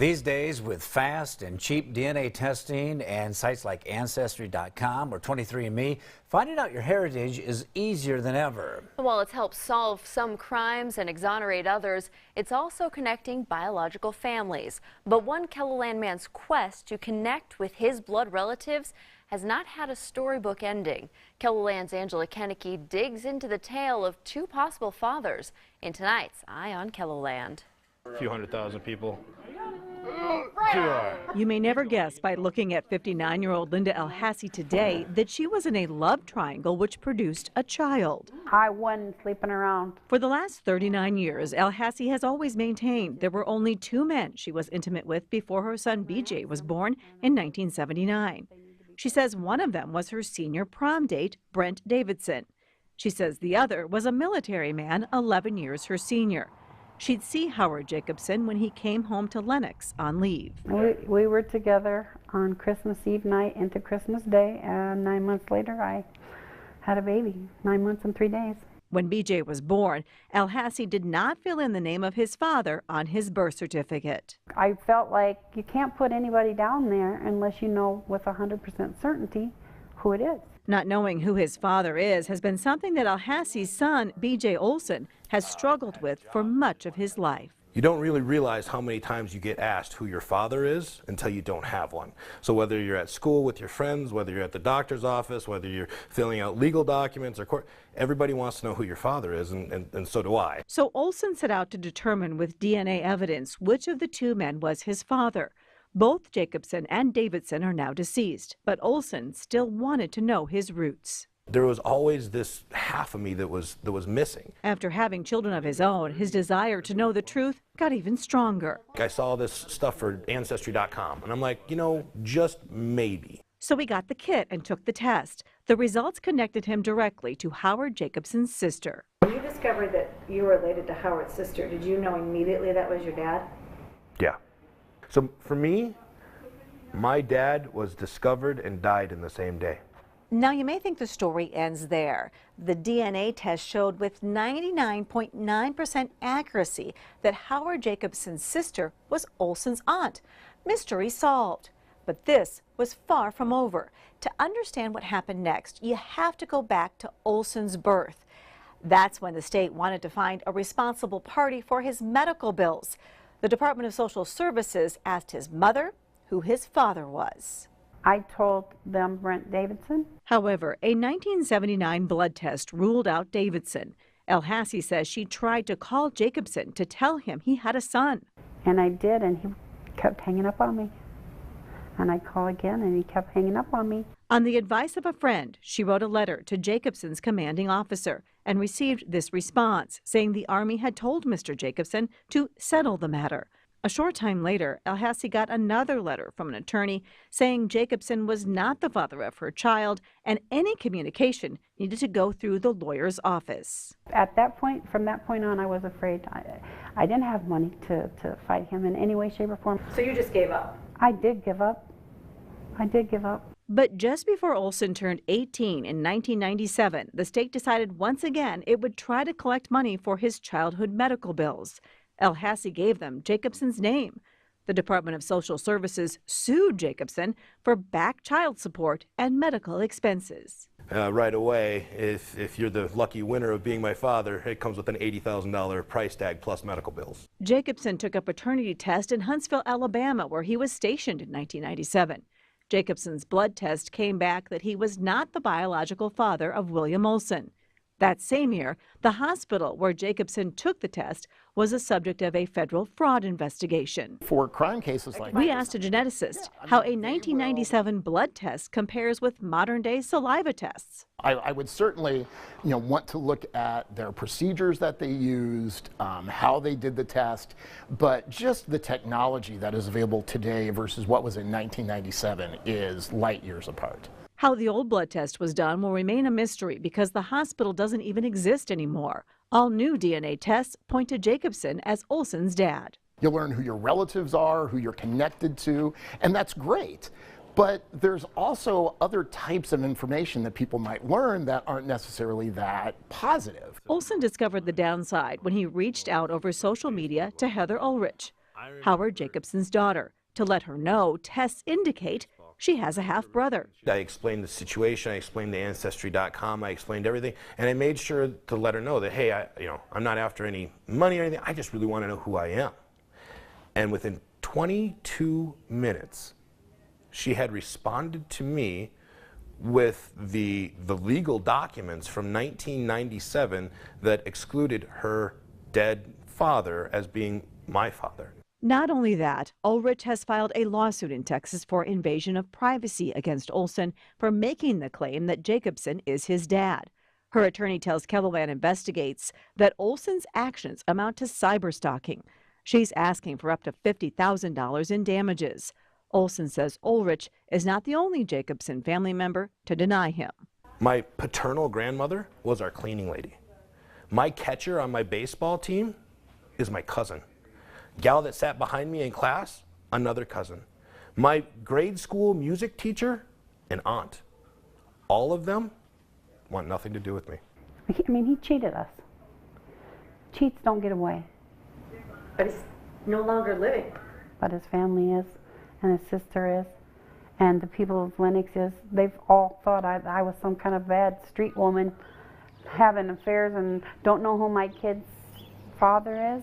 These days, with fast and cheap DNA testing and sites like Ancestry.com or 23andMe, finding out your heritage is easier than ever. While it's helped solve some crimes and exonerate others, it's also connecting biological families. But one KELOLAND man's quest to connect with his blood relatives has not had a storybook ending. KELOLAND's Angela Kennecke digs into the tale of two possible fathers in tonight's Eye on KELOLAND. A few 100,000 people. You may never guess by looking at 59-year-old Linda El-Hassi today that she was in a love triangle which produced a child. I wasn't sleeping around. For the last 39 years, El-Hassi has always maintained there were only two men she was intimate with before her son BJ was born in 1979. She says one of them was her senior prom date, Brent Davidson. She says the other was a military man 11 years her senior. She'd see Howard Jacobson when he came home to Lenox on leave. We were together on Christmas Eve night into Christmas Day, and 9 months later I had a baby, 9 months and 3 days. When BJ was born, El-Hassi did not fill in the name of his father on his birth certificate. I felt like you can't put anybody down there unless you know with 100% certainty who it is. Not knowing who his father is has been something that El-Hassi's son, BJ Olson, has struggled with for much of his life. You don't really realize how many times you get asked who your father is until you don't have one. So whether you're at school with your friends, whether you're at the doctor's office, whether you're filling out legal documents or court, everybody wants to know who your father is, and so do I. So Olson set out to determine with DNA evidence which of the two men was his father. Both Jacobson and Davidson are now deceased, but Olson still wanted to know his roots. There was always this half of me that was missing. After having children of his own, his desire to know the truth got even stronger. I saw this stuff for Ancestry.com, and I'm like, you know, just maybe. So he got the kit and took the test. The results connected him directly to Howard Jacobson's sister. When you discovered that you were related to Howard's sister, did you know immediately that was your dad? Yeah. So for me, my dad was discovered and died in the same day. Now, you may think the story ends there. The DNA test showed with 99.9% accuracy that Howard Jacobson's sister was Olson's aunt. Mystery solved. But this was far from over. To understand what happened next, you have to go back to Olson's birth. That's when the state wanted to find a responsible party for his medical bills. The Department of Social Services asked his mother who his father was. I told them Brent Davidson. However, a 1979 blood test ruled out Davidson. El-Hassi says she tried to call Jacobson to tell him he had a son. And I did, and he kept hanging up on me. And I called again, and he kept hanging up on me. On the advice of a friend, she wrote a letter to Jacobson's commanding officer and received this response, saying the Army had told Mr. Jacobson to settle the matter. A short time later, El-Hassi got another letter from an attorney saying Jacobson was not the father of her child and any communication needed to go through the lawyer's office. At that point, from that point on, I was afraid. I didn't have money to fight him in any way, shape, or form. So you just gave up? I did give up. I did give up. But just before Olson turned 18 in 1997, the state decided once again it would try to collect money for his childhood medical bills. El-Hassi gave them Jacobson's name. The Department of Social Services sued Jacobson for back child support and medical expenses. Right away, if you're the lucky winner of being my father, it comes with an $80,000 price tag plus medical bills. Jacobson took a paternity test in Huntsville, Alabama, where he was stationed in 1997. Jacobson's blood test came back that he was not the biological father of William Olson. That same year, the hospital where Jacobson took the test was the subject of a federal fraud investigation. For crime cases like We asked a geneticist how a 1997 blood test compares with modern-day saliva tests. I would certainly, want to look at their procedures that they used, how they did the test, but just the technology that is available today versus what was in 1997 is light years apart. How the old blood test was done will remain a mystery because the hospital doesn't even exist anymore. All new DNA tests point to Jacobson as Olson's dad. You'll learn who your relatives are, who you're connected to, and that's great. But there's also other types of information that people might learn that aren't necessarily that positive. Olson discovered the downside when he reached out over social media to Heather Ulrich. Howard Jacobson's daughter, to let her know tests indicate she has a half-brother. I explained the situation, I explained the Ancestry.com, I explained everything, and I made sure to let her know that, hey, I'm not after any money or anything, I just really want to know who I am. And within 22 minutes, she had responded to me with the legal documents from 1997 that excluded her dead father as being my father. Not only that, Ulrich has filed a lawsuit in Texas for invasion of privacy against Olson for making the claim that Jacobson is his dad. Her attorney tells KELOLAND Investigates that Olson's actions amount to cyberstalking. She's asking for up to $50,000 in damages. Olson says Ulrich is not the only Jacobson family member to deny him. My paternal grandmother was our cleaning lady. My catcher on my baseball team is my cousin. Gal that sat behind me in class, another cousin. My grade school music teacher, an aunt. All of them want nothing to do with me. I mean, he cheated us. Cheats don't get away. But he's no longer living. But his family is, and his sister is, and the people of Lenox is. They've all thought I was some kind of bad street woman having affairs and don't know who my kid's father is.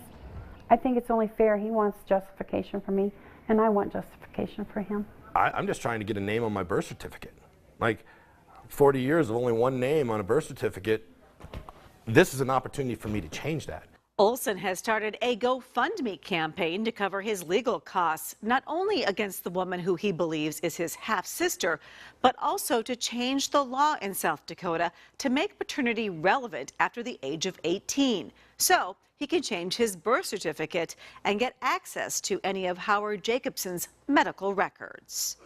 I think it's only fair. He wants justification for me, and I want justification for him. I'm just trying to get a name on my birth certificate. Like 40 years of only one name on a birth certificate, this is an opportunity for me to change that. Olson has started a GoFundMe campaign to cover his legal costs, not only against the woman who he believes is his half-sister, but also to change the law in South Dakota to make paternity relevant after the age of 18. So he can change his birth certificate and get access to any of Howard Jacobson's medical records.